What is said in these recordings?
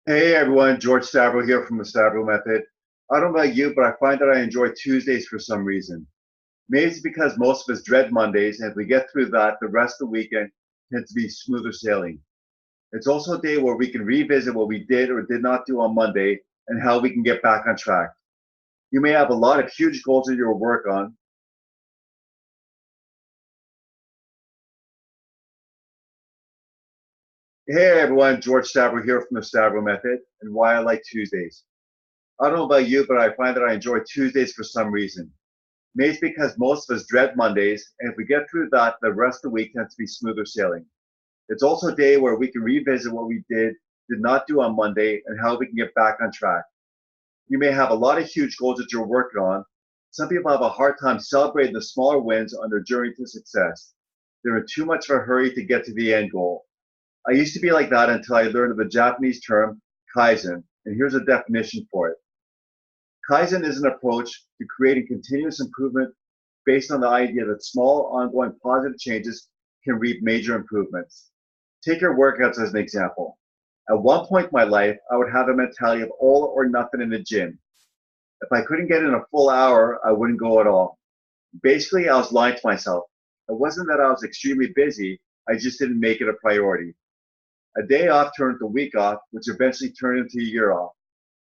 Hey everyone, George Stavro here from the Stavro Method. I don't know about you, but I find that I enjoy Tuesdays for some reason. Maybe it's because most of us dread Mondays, and if we get through that, the rest of the weekend tends to be smoother sailing. It's also a day where we can revisit what we did or did not do on Monday and how we can get back on track. You may have a lot of huge goals that you'll work on. Hey everyone, George Stavro here from the Stavro Method and why I like Tuesdays. I don't know about you, but I find that I enjoy Tuesdays for some reason. Maybe it's because most of us dread Mondays, and if we get through that, the rest of the week tends to be smoother sailing. It's also a day where we can revisit what we did not do on Monday, and how we can get back on track. You may have a lot of huge goals that you're working on. Some people have a hard time celebrating the smaller wins on their journey to success. They're in too much of a hurry to get to the end goal. I used to be like that until I learned of the Japanese term Kaizen, and here's a definition for it. Kaizen is an approach to creating continuous improvement based on the idea that small, ongoing positive changes can reap major improvements. Take your workouts as an example. At one point in my life, I would have a mentality of all or nothing in the gym. If I couldn't get in a full hour, I wouldn't go at all. Basically, I was lying to myself. It wasn't that I was extremely busy, I just didn't make it a priority. A day off turned into a week off, which eventually turned into a year off.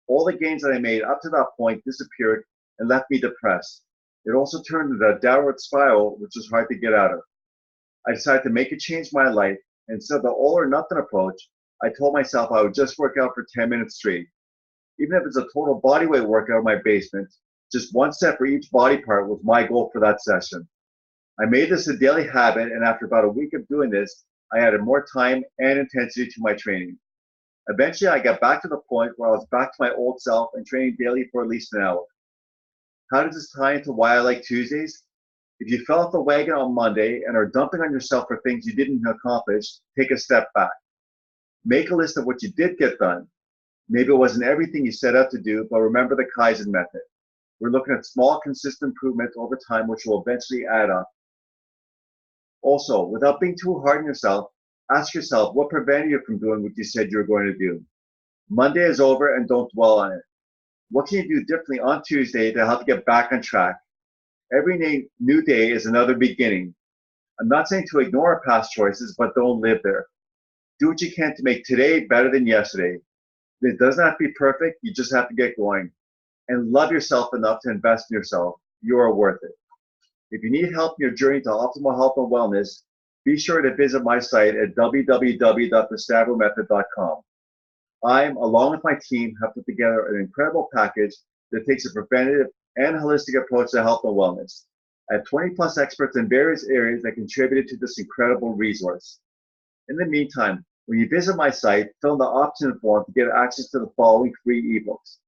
All the gains that I made up to that point disappeared and left me depressed. It also turned into a downward spiral, which was hard to get out of. I decided to make a change in my life, and instead of the all or nothing approach, I told myself I would just work out for 10 minutes straight. Even if it's a total bodyweight workout in my basement, just one set for each body part was my goal for that session. I made this a daily habit, and after about a week of doing this, I added more time and intensity to my training. Eventually, I got back to the point where I was back to my old self and training daily for at least an hour. How does this tie into why I like Tuesdays? If you fell off the wagon on Monday and are dumping on yourself for things you didn't accomplish, take a step back. Make a list of what you did get done. Maybe it wasn't everything you set out to do, but remember the Kaizen method. We're looking at small, consistent improvements over time, which will eventually add up. Also, without being too hard on yourself, ask yourself what prevented you from doing what you said you were going to do. Monday is over and don't dwell on it. What can you do differently on Tuesday to help you get back on track? Every new day is another beginning. I'm not saying to ignore past choices, but don't live there. Do what you can to make today better than yesterday. It doesn't have to be perfect, you just have to get going. And love yourself enough to invest in yourself. You are worth it. If you need help in your journey to optimal health and wellness, be sure to visit my site at www.thestavromethod.com. Along with my team, have put together an incredible package that takes a preventative and holistic approach to health and wellness. I have 20 plus experts in various areas that contributed to this incredible resource. In the meantime, when you visit my site, fill in the opt-in form to get access to the following free ebooks.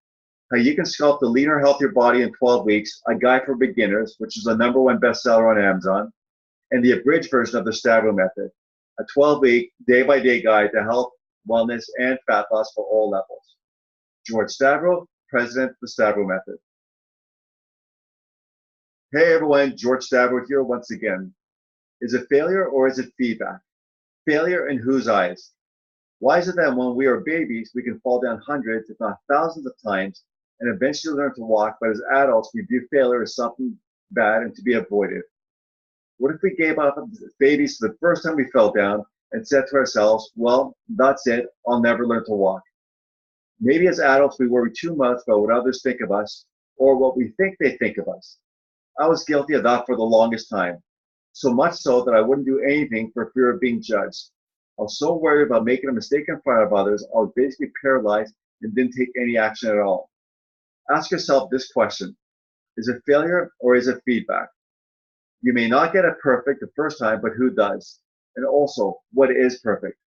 How you can sculpt a leaner, healthier body in 12 weeks, a guide for beginners, which is the #1 bestseller on Amazon, and the abridged version of the Stavro Method, a 12-week, day-by-day guide to health, wellness, and fat loss for all levels. George Stavro, President of the Stavro Method. Hey everyone, George Stavro here once again. Is it failure or is it feedback? Failure in whose eyes? Why is it that when we are babies, we can fall down hundreds, if not thousands of times, and eventually learn to walk, but as adults, we view failure as something bad and to be avoided? What if we gave up as babies the first time we fell down and said to ourselves, well, that's it, I'll never learn to walk? Maybe as adults, we worry too much about what others think of us or what we think they think of us. I was guilty of that for the longest time, so much so that I wouldn't do anything for fear of being judged. I was so worried about making a mistake in front of others, I was basically paralyzed and didn't take any action at all. Ask yourself this question: is it failure or is it feedback? You may not get it perfect the first time, but who does? And also, what is perfect?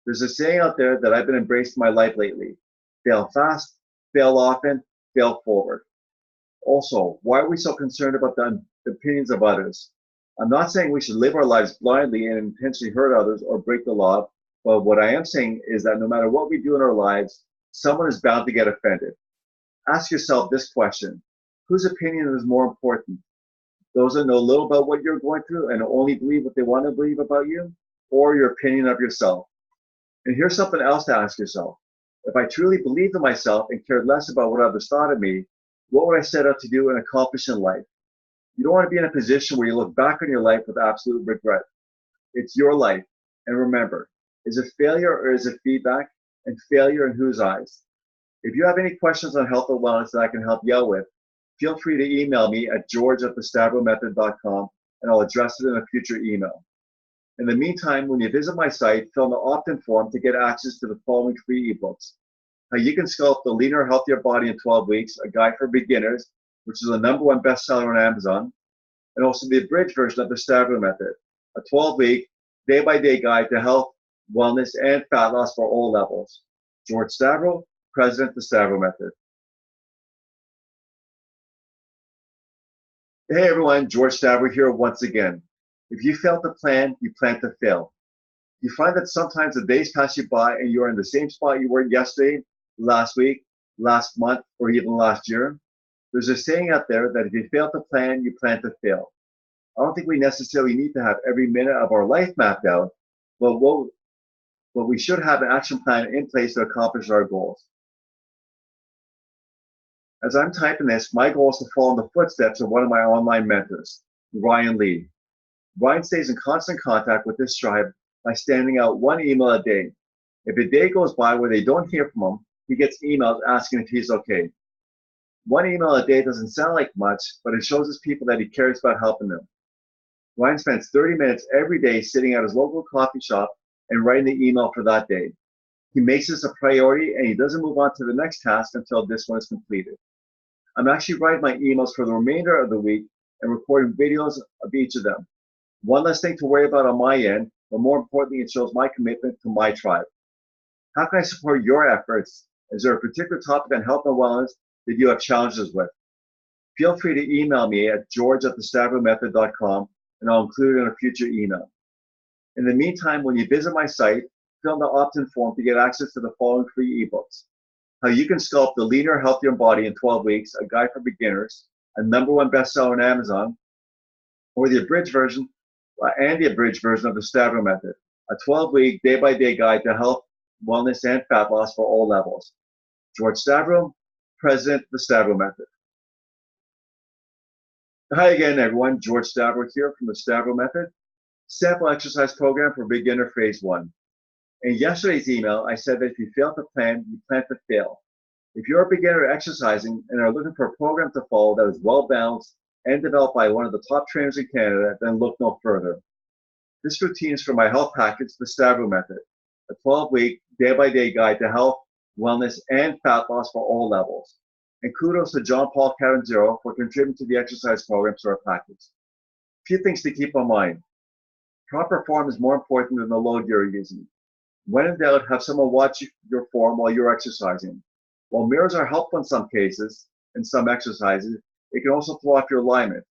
There's a saying out there that I've been embracing in my life lately: fail fast, fail often, fail forward. Also, why are we so concerned about the opinions of others? I'm not saying we should live our lives blindly and intentionally hurt others or break the law, but what I am saying is that no matter what we do in our lives, someone is bound to get offended. Ask yourself this question: whose opinion is more important? Those that know little about what you're going through and only believe what they want to believe about you, or your opinion of yourself? And here's something else to ask yourself: If I truly believed in myself and cared less about what others thought of me, what would I set out to do and accomplish in life? You don't want to be in a position where you look back on your life with absolute regret. It's your life. And remember, is it failure or is it feedback? And failure in whose eyes? If you have any questions on health or wellness that I can help you out with, feel free to email me at george@thestavromethod.com and I'll address it in a future email. In the meantime, when you visit my site, fill in the opt-in form to get access to the following free ebooks. How you can sculpt a leaner, healthier body in 12 weeks, a guide for beginners, which is the #1 bestseller on Amazon, and also the abridged version of the Stavro Method, a 12-week, day-by-day guide to health, wellness, and fat loss for all levels. George Stavro, President of the Stavro Method. Hey everyone, George Stavro here once again. If you fail to plan, you plan to fail. You find that sometimes the days pass you by and you're in the same spot you were yesterday, last week, last month, or even last year. There's a saying out there that if you fail to plan, you plan to fail. I don't think we necessarily need to have every minute of our life mapped out, but we should have an action plan in place to accomplish our goals. As I'm typing this, my goal is to follow in the footsteps of one of my online mentors, Ryan Lee. Ryan stays in constant contact with this tribe by sending out one email a day. If a day goes by where they don't hear from him, he gets emails asking if he's okay. One email a day doesn't sound like much, but it shows his people that he cares about helping them. Ryan spends 30 minutes every day sitting at his local coffee shop and writing the email for that day. He makes this a priority and he doesn't move on to the next task until this one is completed. I'm actually writing my emails for the remainder of the week and recording videos of each of them. One less thing to worry about on my end, but more importantly, it shows my commitment to my tribe. How can I support your efforts? Is there a particular topic on health and wellness that you have challenges with? Feel free to email me at george@thestavromethod.com and I'll include it in a future email. In the meantime, when you visit my site, fill in the opt-in form to get access to the following free ebooks. How you can sculpt a leaner, healthier body in 12 weeks, a guide for beginners, a #1 bestseller on Amazon, or the abridged version of the Stavro Method, a 12-week, day-by-day guide to health, wellness, and fat loss for all levels. George Stavro, President of the Stavro Method. Hi again, everyone. George Stavro here from the Stavro Method, sample exercise program for beginner phase 1. In yesterday's email, I said that if you fail to plan, you plan to fail. If you're a beginner exercising and are looking for a program to follow that is well balanced and developed by one of the top trainers in Canada, then look no further. This routine is for my health package, the Stavro Method, a 12-week, day-by-day guide to health, wellness, and fat loss for all levels. And kudos to John Paul Caranzaro for contributing to the exercise programs to our package. A few things to keep in mind. Proper form is more important than the load you're using. When in doubt, have someone watch your form while you're exercising. While mirrors are helpful in some cases, in some exercises, it can also throw off your alignment.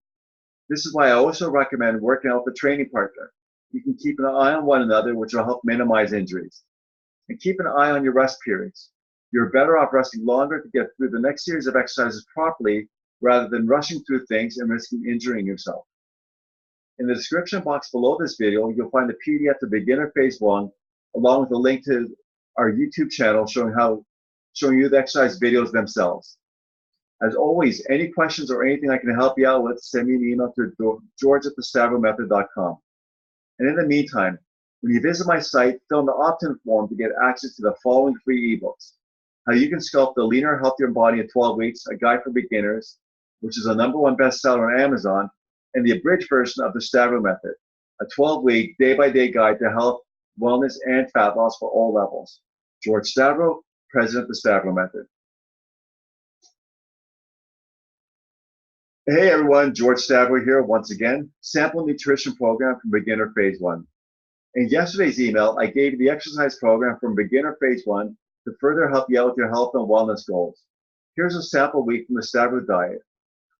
This is why I also recommend working out with a training partner. You can keep an eye on one another, which will help minimize injuries. And keep an eye on your rest periods. You're better off resting longer to get through the next series of exercises properly rather than rushing through things and risking injuring yourself. In the description box below this video, you'll find the PDF to beginner phase 1, along with a link to our YouTube channel showing you the exercise videos themselves. As always, any questions or anything I can help you out with, send me an email to george@thestavromethod.com. And in the meantime, when you visit my site, fill in the opt-in form to get access to the following free ebooks. How you can sculpt a leaner, healthier body in 12 weeks, a guide for beginners, which is a #1 bestseller on Amazon, and the abridged version of the Stavro Method, a 12-week, day-by-day guide to health, wellness, and fat loss for all levels. George Stavro, President of the Stavro Method. Hey everyone, George Stavro here once again, sample nutrition program from beginner phase 1. In yesterday's email, I gave you the exercise program from beginner phase 1 to further help you out with your health and wellness goals. Here's a sample week from the Stavro diet.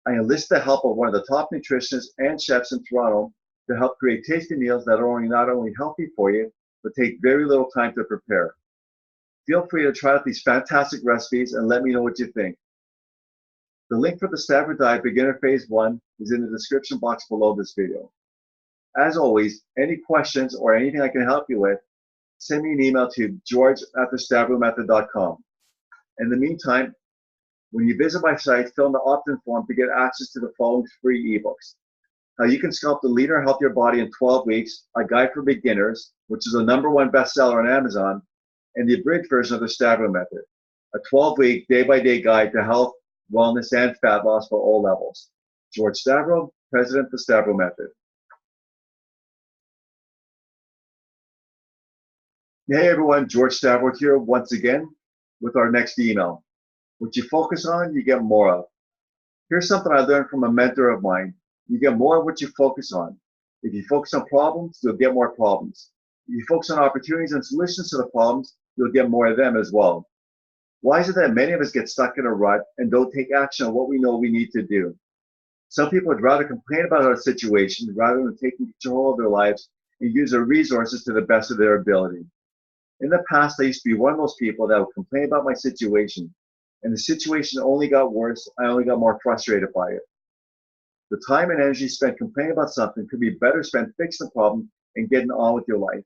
I enlist the help of one of the top nutritionists and chefs in Toronto to help create tasty meals that are not only healthy for you, but take very little time to prepare. Feel free to try out these fantastic recipes and let me know what you think. The link for the Stavro diet beginner phase 1 is in the description box below this video. As always, any questions or anything I can help you with, send me an email to george@thestavromethod.com. In the meantime, when you visit my site, fill in the opt-in form to get access to the following free ebooks. How you can sculpt a leaner, healthier body in 12 weeks, a guide for beginners, which is the #1 bestseller on Amazon, and the abridged version of the Stavro method, a 12-week, day-by-day guide to health, wellness, and fat loss for all levels. George Stavro, President of the Stavro Method. Hey everyone, George Stavro here once again with our next email. What you focus on, you get more of. Here's something I learned from a mentor of mine. You get more of what you focus on. If you focus on problems, you'll get more problems. If you focus on opportunities and solutions to the problems, you'll get more of them as well. Why is it that many of us get stuck in a rut and don't take action on what we know we need to do? Some people would rather complain about our situation rather than taking control of their lives and use their resources to the best of their ability. In the past, I used to be one of those people that would complain about my situation, and the situation only got worse. I only got more frustrated by it. The time and energy spent complaining about something could be better spent fixing the problem and getting on with your life.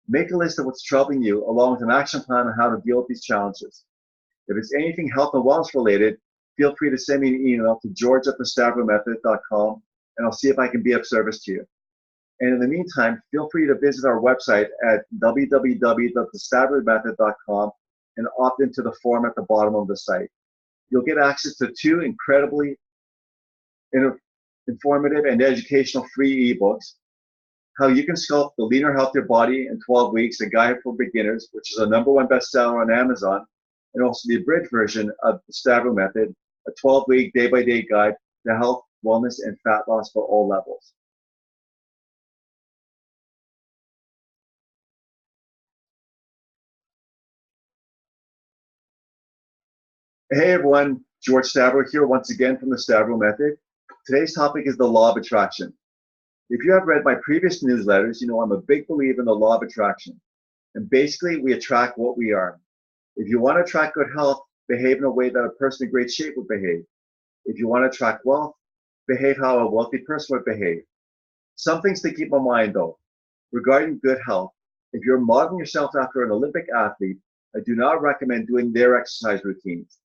Make a list of what's troubling you along with an action plan on how to deal with these challenges. If it's anything health and wellness related, feel free to send me an email to george@thestavroMethod.com, and I'll see if I can be of service to you. And in the meantime, feel free to visit our website at www.thestavroMethod.com and opt into the form at the bottom of the site. You'll get access to 2 incredibly informative and educational free ebooks. How you can sculpt the leaner, healthier body in 12 weeks, a guide for beginners, which is a #1 bestseller on Amazon, and also the abridged version of the Stavro Method, a 12-week, day-by-day guide to health, wellness, and fat loss for all levels. Hey everyone, George Stavro here once again from the Stavro Method. Today's topic is the law of attraction. If you have read my previous newsletters, you know I'm a big believer in the law of attraction. And basically, we attract what we are. If you want to attract good health, behave in a way that a person in great shape would behave. If you want to attract wealth, behave how a wealthy person would behave. Some things to keep in mind though. Regarding good health, if you're modeling yourself after an Olympic athlete, I do not recommend doing their exercise routines.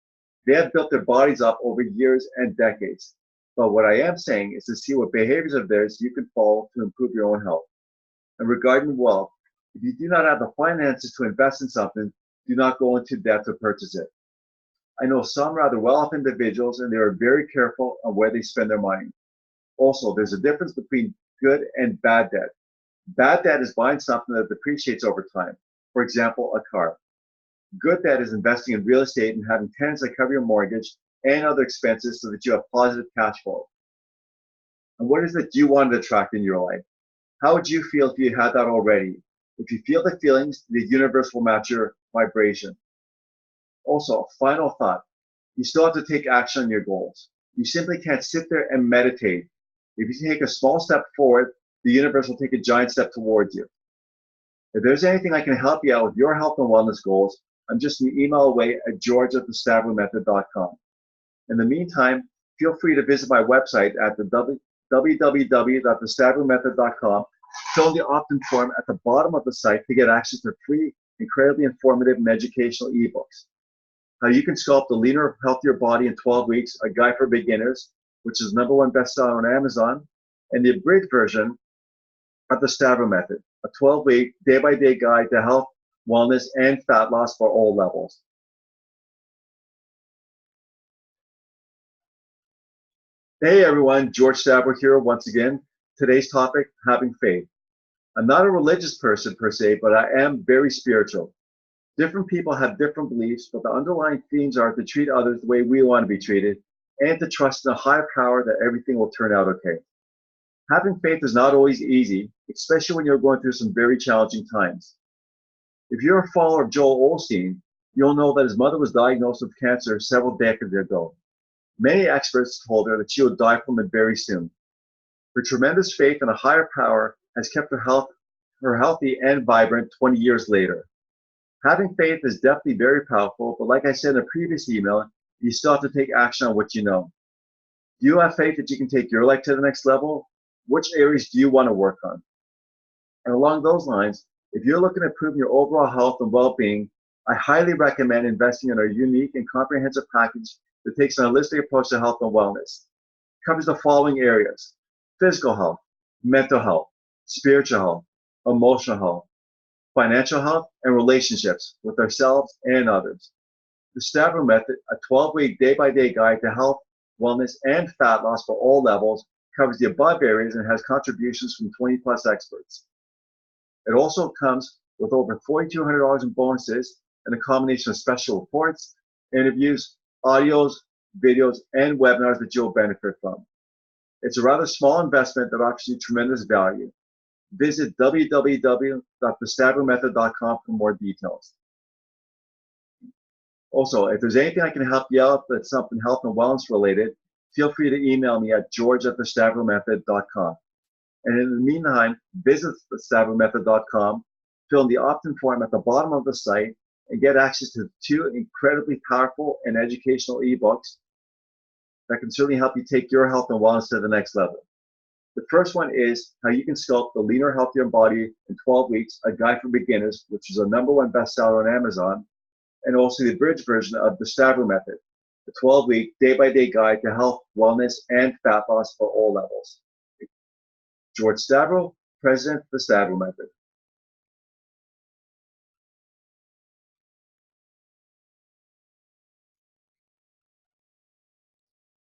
They have built their bodies up over years and decades. But what I am saying is to see what behaviors of theirs you can follow to improve your own health. And regarding wealth, if you do not have the finances to invest in something, do not go into debt to purchase it. I know some rather well-off individuals and they are very careful on where they spend their money. Also, there's a difference between good and bad debt. Bad debt is buying something that depreciates over time. For example, a car. Good debt is investing in real estate and having tenants that cover your mortgage and other expenses so that you have positive cash flow. And what is it you want to attract in your life? How would you feel if you had that already? If you feel the feelings, the universe will match your vibration. Also, final thought, you still have to take action on your goals. You simply can't sit there and meditate. If you take a small step forward, the universe will take a giant step towards you. If there's anything I can help you out with your health and wellness goals, I'm just an email away at george@thestavroMethod.com. In the meantime, feel free to visit my website at the www.thestavroMethod.com. Fill in the opt-in form at the bottom of the site to get access to free, incredibly informative and educational ebooks. How you can sculpt a leaner, healthier body in 12 weeks, a guide for beginners, which is #1 bestseller on Amazon, and the abridged version of the Stavro Method, a 12-week, day-by-day guide to health, wellness, and fat loss for all levels. Hey everyone, George Stavro here once again. Today's topic, having faith. I'm not a religious person per se, but I am very spiritual. Different people have different beliefs, but the underlying themes are to treat others the way we want to be treated and to trust in a higher power that everything will turn out okay. Having faith is not always easy, especially when you're going through some very challenging times. If you're a follower of Joel Osteen, you'll know that his mother was diagnosed with cancer several decades ago. Many experts told her that she would die from it very soon. Her tremendous faith in a higher power has kept her healthy and vibrant 20 years later. Having faith is definitely very powerful, but like I said in a previous email, you still have to take action on what you know. Do you have faith that you can take your life to the next level? Which areas do you want to work on? And along those lines, if you're looking to improve your overall health and well-being, I highly recommend investing in our unique and comprehensive package that takes an holistic approach to health and wellness. It covers the following areas: physical health, mental health, spiritual health, emotional health, financial health, and relationships with ourselves and others. The Stavro Method, a 12-week day-by-day guide to health, wellness, and fat loss for all levels, covers the above areas and has contributions from 20 plus experts. It also comes with over $4,200 in bonuses and a combination of special reports, interviews, audios, videos, and webinars that you'll benefit from. It's a rather small investment that offers you tremendous value. Visit www.thestavromethod.com for more details. Also, if there's anything I can help you out that's something health and wellness related, feel free to email me at george@thestavromethod.com. And in the meantime, visit thestavromethod.com, fill in the opt-in form at the bottom of the site, and get access to 2 incredibly powerful and educational ebooks that can certainly help you take your health and wellness to the next level. The first one is How You Can Sculpt a Leaner, Healthier Body in 12 Weeks, a Guide for Beginners, which is a #1 bestseller on Amazon, and also the abridged version of the Stavro Method, the 12-week day-by-day guide to health, wellness, and fat loss for all levels. George Stavro, President of the Stavro Method.